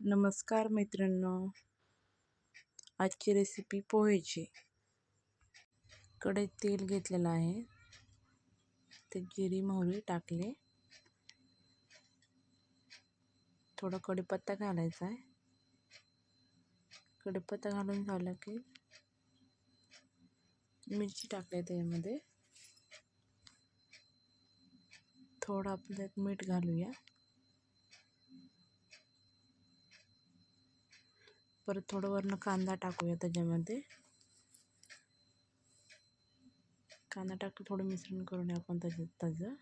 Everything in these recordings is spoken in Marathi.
नमस्कार मित्रांनो, आजची रेसिपी पोहेची. कढईत तेल घेतलेलं आहे, ते जिरी मोहरी टाकले, थोडा कढीपत्ता घालायचा आहे. कढीपत्ता घालून झाला की मिरची टाकली त्यामध्ये, थोडं आपल्यात मीठ घालूया. परत थोडं वरनं कांदा टाकूया त्याच्यामध्ये. कांदा टाकून थोडं मिश्रण करून आपण त्याचं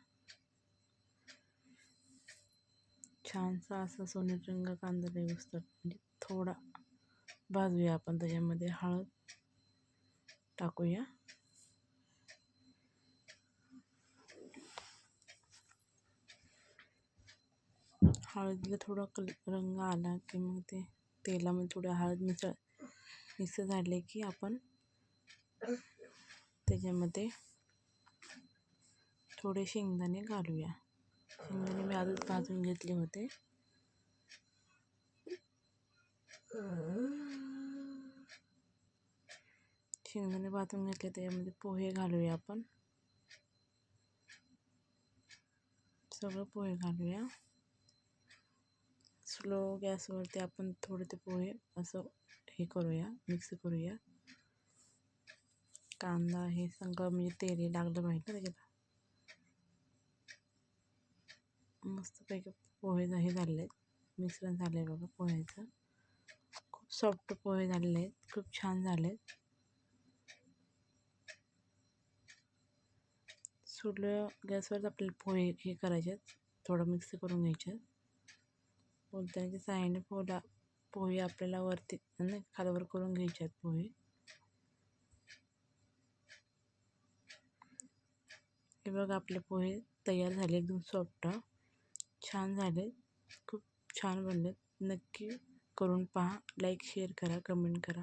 छानसा असा सोनेरी रंग कांदा देऊस्तर म्हणजे थोडा भाजूया आपण. त्याच्यामध्ये हळद टाकूया. हळदीला थोडा रंग आला की मग ते तेलामध्ये थोडं हळद मिक्स झाले की आपण त्याच्यामध्ये थोडे शेंगदाणे घालूया. शेंगदाणे मी आधीच भाजून घेतले होते. शेंगदाणे भाजून घेतले, त्याच्यामध्ये पोहे घालूया आपण. सगळं पोहे घालूया. स्लो गॅसवरती आपण थोडे ते पोहे असं हे करूया, मिक्स करूया. कांदा हे सगळं म्हणजे तेल लागलं पाहिजे ना त्याच्यात. मस्तपैकी पोहे हे झाले आहेत, मिश्रण झालं आहे बघा पोह्याचं. खूप सॉफ्ट पोहे झालेले आहेत, खूप छान झाले आहेत. सुरल्या गॅसवर आपल्याला पोहे हे करायचे आहेत, थोडं मिक्स करून घ्यायचे आहेत. बोलताना साईडने पोहे आपल्याला वरती खालवर करून घ्यायचे आहेत पोहे. हे बघा आपले पोहे तयार झाले, एकदम सॉफ्ट छान झाले, खूप छान बनले. नक्की करून पहा. लाईक शेअर करा, कमेंट करा.